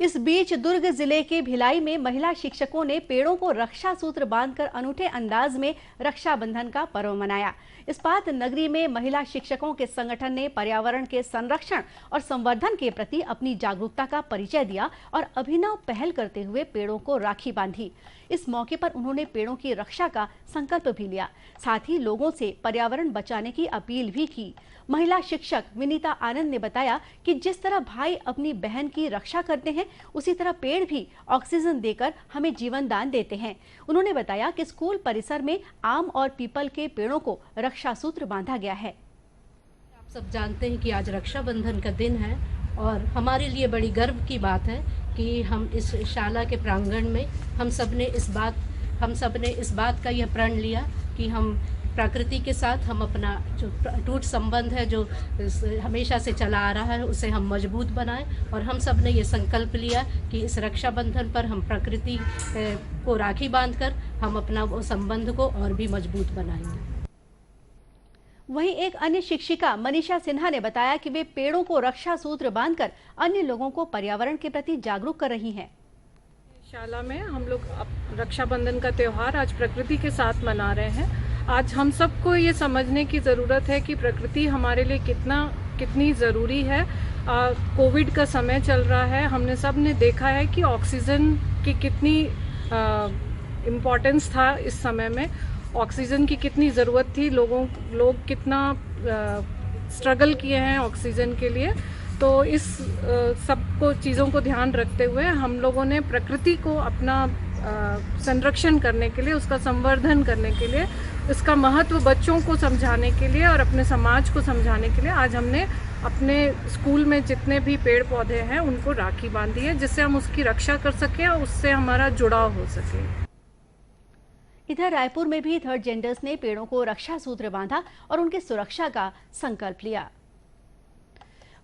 इस बीच दुर्ग जिले के भिलाई में महिला शिक्षकों ने पेड़ों को रक्षा सूत्र बांधकर अनूठे अंदाज में रक्षाबंधन का पर्व मनाया। इस्पात नगरी में महिला शिक्षकों के संगठन ने पर्यावरण के संरक्षण और संवर्धन के प्रति अपनी जागरूकता का परिचय दिया और अभिनव पहल करते हुए पेड़ों को राखी बांधी। इस मौके पर उन्होंने पेड़ों की रक्षा का संकल्प भी लिया, साथ ही लोगों से पर्यावरण बचाने की अपील भी की। महिला शिक्षक विनीता आनंद ने बताया कि जिस तरह भाई अपनी बहन की रक्षा करते हैं, उसी तरह पेड़ भी ऑक्सीजन देकर हमें जीवन दान देते हैं। उन्होंने बताया कि स्कूल परिसर में आम और पीपल के पेड़ों को रक्षा सूत्र बांधा गया है। आप सब जानते हैं कि आज रक्षाबंधन का दिन है और हमारे लिए बड़ी गर्व की बात है कि हम इस शाला के प्रांगण में हम सब ने इस बात का यह प्रण लिया कि हम प्रकृति के साथ हम अपना जो अटूट संबंध है जो हमेशा से चला आ रहा है उसे हम मजबूत बनाएं। और हम सब ने ये संकल्प लिया कि इस रक्षाबंधन पर हम प्रकृति को राखी बांधकर हम अपना वो संबंध को और भी मजबूत बनाएंगे। वहीं एक अन्य शिक्षिका मनीषा सिन्हा ने बताया कि वे पेड़ों को रक्षा सूत्र बांधकर अन्य लोगों को पर्यावरण के प्रति जागरूक कर रही हैं। शाला में हम लोग रक्षाबंधन का त्योहार आज प्रकृति के साथ मना रहे हैं। आज हम सबको ये समझने की ज़रूरत है कि प्रकृति हमारे लिए कितनी ज़रूरी है। कोविड का समय चल रहा है, हमने सब ने देखा है कि ऑक्सीजन की कितनी इम्पोर्टेंस था। इस समय में ऑक्सीजन की कितनी ज़रूरत थी, लोग कितना स्ट्रगल किए हैं ऑक्सीजन के लिए। तो इस सबको चीज़ों को ध्यान रखते हुए हम लोगों ने प्रकृति को अपना संरक्षण करने के लिए, उसका संवर्धन करने के लिए, इसका महत्व बच्चों को समझाने के लिए और अपने समाज को समझाने के लिए आज हमने अपने स्कूल में जितने भी पेड़ पौधे हैं उनको राखी बांधी है, जिससे हम उसकी रक्षा कर सकें और उससे हमारा जुड़ाव हो सके। इधर रायपुर में भी थर्ड जेंडर्स ने पेड़ों को रक्षा सूत्र बांधा और उनकी सुरक्षा का संकल्प लिया।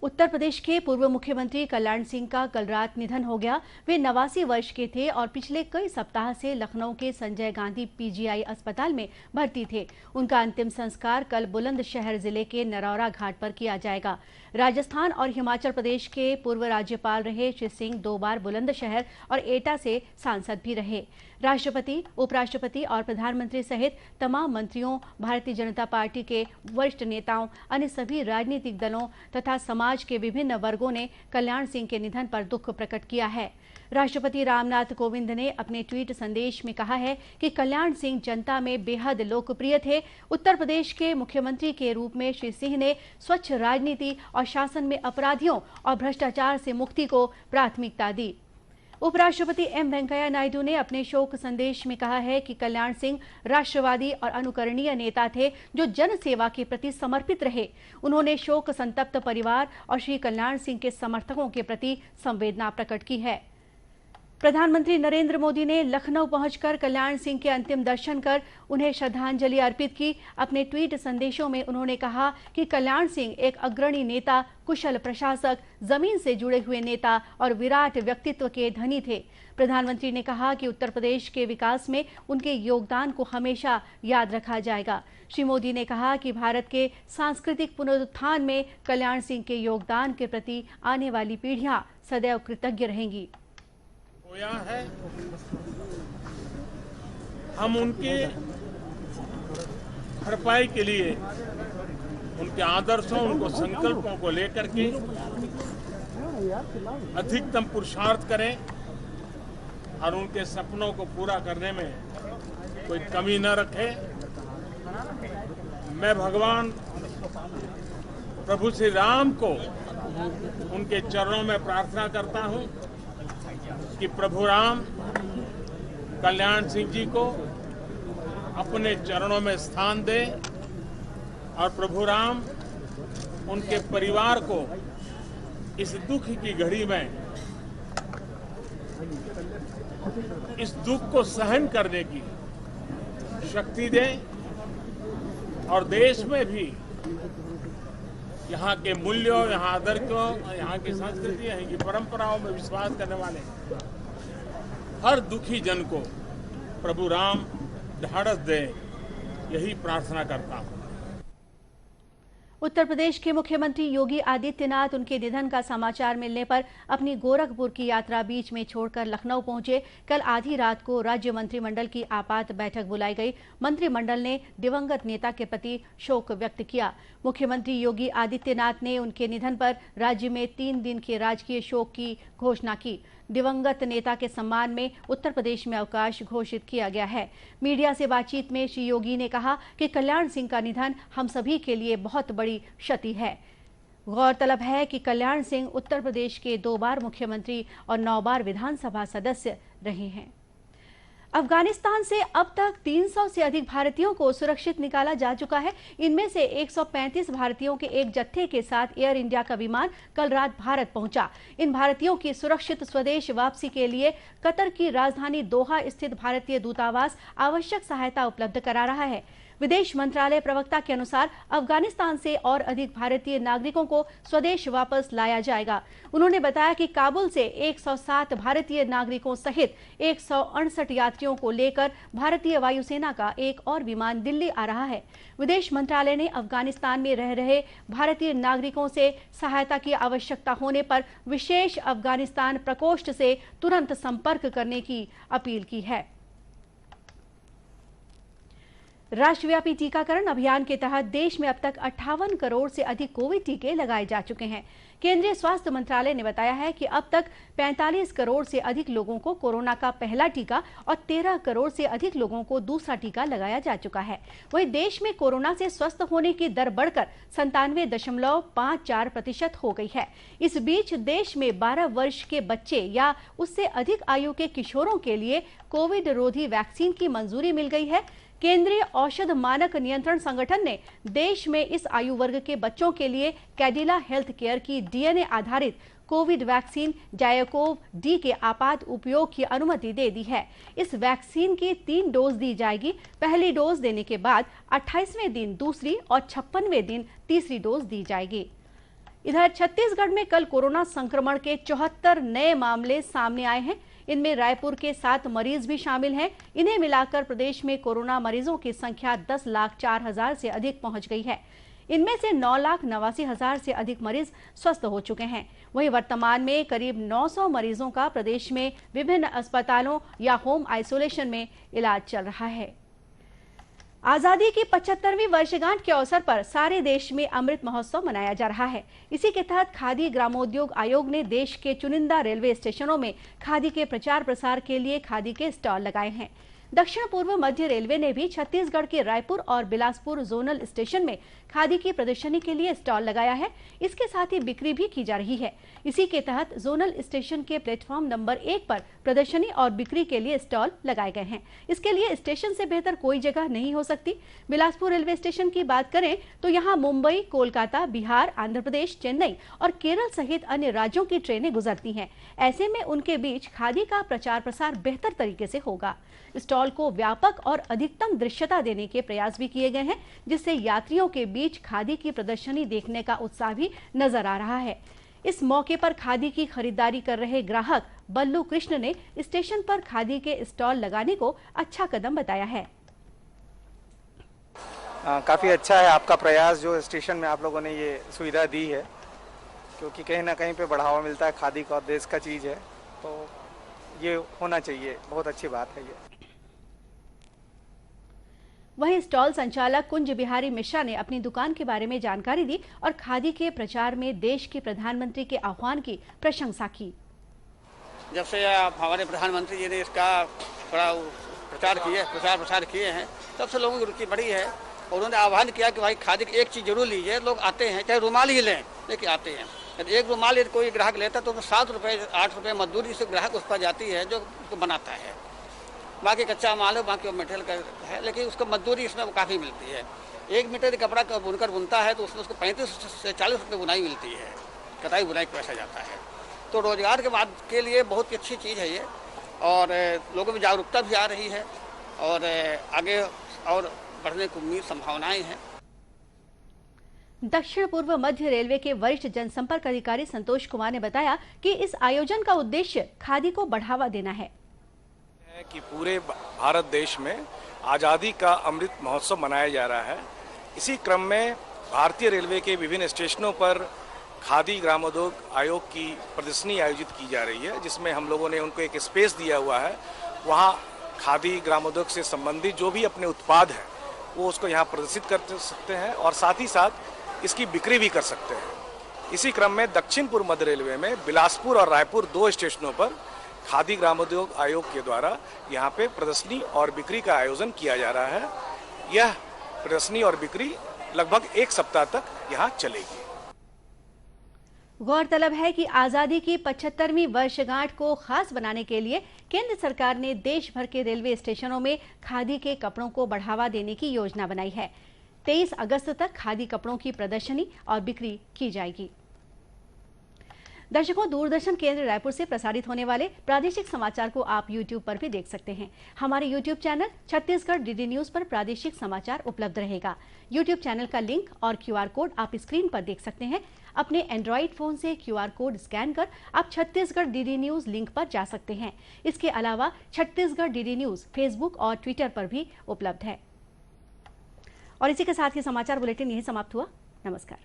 उत्तर प्रदेश के पूर्व मुख्यमंत्री कल्याण सिंह का कल रात निधन हो गया। वे 89 वर्ष के थे और पिछले कई सप्ताह से लखनऊ के संजय गांधी पीजीआई अस्पताल में भर्ती थे। उनका अंतिम संस्कार कल बुलंदशहर जिले के नरौरा घाट पर किया जाएगा। राजस्थान और हिमाचल प्रदेश के पूर्व राज्यपाल रहे श्री सिंह 2 बार बुलंदशहर और एटा से सांसद भी रहे। राष्ट्रपति, उपराष्ट्रपति और प्रधानमंत्री सहित तमाम मंत्रियों, भारतीय जनता पार्टी के वरिष्ठ नेताओं, अन्य सभी राजनीतिक दलों तथा समाज के विभिन्न वर्गों ने कल्याण सिंह के निधन पर दुख प्रकट किया है। राष्ट्रपति रामनाथ कोविंद ने अपने ट्वीट संदेश में कहा है कि कल्याण सिंह जनता में बेहद लोकप्रिय थे। उत्तर प्रदेश के मुख्यमंत्री के रूप में श्री सिंह ने स्वच्छ राजनीति और शासन में अपराधियों और भ्रष्टाचार से मुक्ति को प्राथमिकता दी। उपराष्ट्रपति एम वेंकैया नायडू ने अपने शोक संदेश में कहा है कि कल्याण सिंह राष्ट्रवादी और अनुकरणीय नेता थे जो जन सेवा के प्रति समर्पित रहे। उन्होंने शोक संतप्त परिवार और श्री कल्याण सिंह के समर्थकों के प्रति संवेदना प्रकट की है। प्रधानमंत्री नरेंद्र मोदी ने लखनऊ पहुंचकर कल्याण सिंह के अंतिम दर्शन कर उन्हें श्रद्धांजलि अर्पित की। अपने ट्वीट संदेशों में उन्होंने कहा कि कल्याण सिंह एक अग्रणी नेता, कुशल प्रशासक, जमीन से जुड़े हुए नेता और विराट व्यक्तित्व के धनी थे। प्रधानमंत्री ने कहा कि उत्तर प्रदेश के विकास में उनके योगदान को हमेशा याद रखा जाएगा। श्री मोदी ने कहा कि भारत के सांस्कृतिक पुनरुत्थान में कल्याण सिंह के योगदान के प्रति आने वाली पीढ़ियां सदैव कृतज्ञ रहेंगी। खोया है, हम उनके भरपाई के लिए उनके आदर्शों, उनको संकल्पों को लेकर के अधिकतम पुरुषार्थ करें और उनके सपनों को पूरा करने में कोई कमी न रखें। मैं भगवान प्रभु श्री राम को उनके चरणों में प्रार्थना करता हूं कि प्रभु राम कल्याण सिंह जी को अपने चरणों में स्थान दे और प्रभु राम उनके परिवार को इस दुख की घड़ी में इस दुख को सहन करने की शक्ति दे और देश में भी यहाँ के मूल्यों, यहाँ आदर्शों, यहाँ की संस्कृति, यहाँ की परंपराओं में विश्वास करने वाले हर दुखी जन को प्रभु राम ढाढ़स दे, यही प्रार्थना करता हूँ। उत्तर प्रदेश के मुख्यमंत्री योगी आदित्यनाथ उनके निधन का समाचार मिलने पर अपनी गोरखपुर की यात्रा बीच में छोड़कर लखनऊ पहुंचे। कल आधी रात को राज्य मंत्रिमंडल की आपात बैठक बुलाई गई। मंत्रिमंडल ने दिवंगत नेता के प्रति शोक व्यक्त किया। मुख्यमंत्री योगी आदित्यनाथ ने उनके निधन पर राज्य में 3 दिन के राजकीय शोक की घोषणा की। दिवंगत नेता के सम्मान में उत्तर प्रदेश में अवकाश घोषित किया गया है। मीडिया से बातचीत में श्री योगी ने कहा कि कल्याण सिंह का निधन हम सभी के लिए बहुत बड़ी क्षति है। गौरतलब है कि कल्याण सिंह उत्तर प्रदेश के 2 बार मुख्यमंत्री और 9 बार विधानसभा सदस्य रहे हैं। अफगानिस्तान से अब तक 300 से अधिक भारतीयों को सुरक्षित निकाला जा चुका है। इनमें से 135 भारतीयों के एक जत्थे के साथ एयर इंडिया का विमान कल रात भारत पहुंचा। इन भारतीयों की सुरक्षित स्वदेश वापसी के लिए कतर की राजधानी दोहा स्थित भारतीय दूतावास आवश्यक सहायता उपलब्ध करा रहा है। विदेश मंत्रालय प्रवक्ता के अनुसार अफगानिस्तान से और अधिक भारतीय नागरिकों को स्वदेश वापस लाया जाएगा। उन्होंने बताया कि काबुल से 107 भारतीय नागरिकों सहित 168 यात्रियों को लेकर भारतीय वायुसेना का एक और विमान दिल्ली आ रहा है। विदेश मंत्रालय ने अफगानिस्तान में रह रहे भारतीय नागरिकों से सहायता की आवश्यकता होने पर विशेष अफगानिस्तान प्रकोष्ठ से तुरंत संपर्क करने की अपील की है। राष्ट्रव्यापी टीकाकरण अभियान के तहत देश में अब तक 58 करोड़ से अधिक कोविड टीके लगाए जा चुके हैं। केंद्रीय स्वास्थ्य मंत्रालय ने बताया है कि अब तक 45 करोड़ से अधिक लोगों को कोरोना का पहला टीका और 13 करोड़ से अधिक लोगों को दूसरा टीका लगाया जा चुका है। वहीं देश में कोरोना से स्वस्थ होने की दर बढ़कर 97.54% हो गई है। इस बीच देश में 12 वर्ष के बच्चे या उससे अधिक आयु के किशोरों के लिए कोविड रोधी वैक्सीन की मंजूरी मिल गई है। केंद्रीय औषध मानक नियंत्रण संगठन ने देश में इस आयु वर्ग के बच्चों के लिए कैडिला हेल्थ केयर की डीएनए आधारित कोविड वैक्सीन जायकोव डी के आपात उपयोग की अनुमति दे दी है। इस वैक्सीन की 3 डोज दी जाएगी। पहली डोज देने के बाद 28वें दिन दूसरी और 56वें दिन तीसरी डोज दी जाएगी। इधर छत्तीसगढ़ में कल कोरोना संक्रमण के 74 नए मामले सामने आए हैं। इनमें रायपुर के 7 मरीज भी शामिल हैं। इन्हें मिलाकर प्रदेश में कोरोना मरीजों की संख्या 10,04,000 से अधिक पहुंच गई है। इनमें से 9,89,000 से अधिक मरीज स्वस्थ हो चुके हैं। वहीं वर्तमान में करीब 900 मरीजों का प्रदेश में विभिन्न अस्पतालों या होम आइसोलेशन में इलाज चल रहा है। आजादी की 75वीं वर्षगांठ के अवसर पर सारे देश में अमृत महोत्सव मनाया जा रहा है। इसी के तहत खादी ग्रामोद्योग आयोग ने देश के चुनिंदा रेलवे स्टेशनों में खादी के प्रचार प्रसार के लिए खादी के स्टॉल लगाए हैं। दक्षिण पूर्व मध्य रेलवे ने भी छत्तीसगढ़ के रायपुर और बिलासपुर जोनल स्टेशन में खादी की प्रदर्शनी के लिए स्टॉल लगाया है। इसके साथ ही बिक्री भी की जा रही है। इसी के तहत जोनल स्टेशन के प्लेटफॉर्म नंबर 1 पर प्रदर्शनी और बिक्री के लिए स्टॉल लगाए गए हैं। इसके लिए स्टेशन से बेहतर कोई जगह नहीं हो सकती। बिलासपुर रेलवे स्टेशन की बात करें तो यहाँ मुंबई, कोलकाता, बिहार, आंध्र प्रदेश, चेन्नई और केरल सहित अन्य राज्यों की ट्रेनें गुजरती हैं। ऐसे में उनके बीच खादी का प्रचार प्रसार बेहतर तरीके से होगा। स्टॉल को व्यापक और अधिकतम दृश्यता देने के प्रयास भी किए गए हैं, जिससे यात्रियों के बीच खादी की प्रदर्शनी देखने का उत्साह भी नजर आ रहा है। इस मौके पर खादी की खरीदारी कर रहे ग्राहक बल्लू कृष्ण ने स्टेशन पर खादी के स्टॉल लगाने को अच्छा कदम बताया है। काफ़ी अच्छा है आपका प्रयास जो स्टेशन में आप लोगों ने ये सुविधा दी है, क्योंकि कहीं ना कहीं पे बढ़ावा मिलता है खादी का और देश का चीज़ है, तो ये होना चाहिए। बहुत अच्छी बात है ये। वहीं स्टॉल संचालक कुंज बिहारी मिश्रा ने अपनी दुकान के बारे में जानकारी दी और खादी के प्रचार में देश के प्रधानमंत्री के आह्वान की प्रशंसा की। जब से हमारे प्रधानमंत्री जी ने इसका थोड़ा प्रचार प्रसार किए हैं, तब से लोगों की रुचि बढ़ी है और उन्होंने आह्वान किया कि भाई खादी की एक चीज़ जरूर लीजिए। लोग आते हैं, चाहे रुमाल ही लें, लेके आते हैं। यदि एक रुमाल यदि कोई ग्राहक लेता है तो 7 रुपये 8 रुपये मजदूरी से ग्राहक उस पर जाती है जो उसको बनाता है। बाकी कच्चा माल है, बाकी वो मटेरियल का है, लेकिन उसको मजदूरी इसमें काफ़ी मिलती है। 1 मीटर कपड़ा का बुनकर बुनता है तो उसमें उसको 35 से 40 रुपये बुनाई मिलती है, कटाई बुनाई का पैसा जाता है। तो रोजगार के बाद के लिए बहुत ही अच्छी चीज़ है ये, और लोगों में जागरूकता भी आ रही है और आगे और बढ़ने की उम्मीद संभावनाएं हैं। दक्षिण पूर्व मध्य रेलवे के वरिष्ठ जनसंपर्क अधिकारी संतोष कुमार ने बताया कि इस आयोजन का उद्देश्य खादी को बढ़ावा देना है कि पूरे भारत देश में आज़ादी का अमृत महोत्सव मनाया जा रहा है। इसी क्रम में भारतीय रेलवे के विभिन्न स्टेशनों पर खादी ग्रामोद्योग आयोग की प्रदर्शनी आयोजित की जा रही है, जिसमें हम लोगों ने उनको एक स्पेस दिया हुआ है। वहाँ खादी ग्रामोद्योग से संबंधित जो भी अपने उत्पाद हैं वो उसको यहाँ प्रदर्शित कर सकते हैं और साथ ही साथ इसकी बिक्री भी कर सकते हैं। इसी क्रम में दक्षिण पूर्व मध्य रेलवे में बिलासपुर और रायपुर 2 स्टेशनों पर खादी ग्रामोद्योग आयोग के द्वारा यहाँ पे प्रदर्शनी और बिक्री का आयोजन किया जा रहा है। यह प्रदर्शनी और बिक्री लगभग 1 सप्ताह तक यहाँ चलेगी। गौरतलब है कि आजादी की 75वीं वर्षगांठ को खास बनाने के लिए केंद्र सरकार ने देश भर के रेलवे स्टेशनों में खादी के कपड़ों को बढ़ावा देने की योजना बनाई है। 23 अगस्त तक खादी कपड़ों की प्रदर्शनी और बिक्री की जाएगी। दर्शकों, दूरदर्शन केंद्र रायपुर से प्रसारित होने वाले प्रादेशिक समाचार को आप YouTube पर भी देख सकते हैं। हमारे YouTube channel Chhattisgarh DD news पर प्रादेशिक समाचार उपलब्ध रहेगा। YouTube चैनल का लिंक और QR कोड आप स्क्रीन पर देख सकते हैं। अपने एंड्रॉइड फोन से QR कोड स्कैन कर आप छत्तीसगढ़ डीडी न्यूज लिंक पर जा सकते हैं। इसके अलावा छत्तीसगढ़ डीडी न्यूज फेसबुक और ट्विटर पर भी उपलब्ध है। और इसी के साथ ही समाचार बुलेटिन यही समाप्त हुआ। नमस्कार।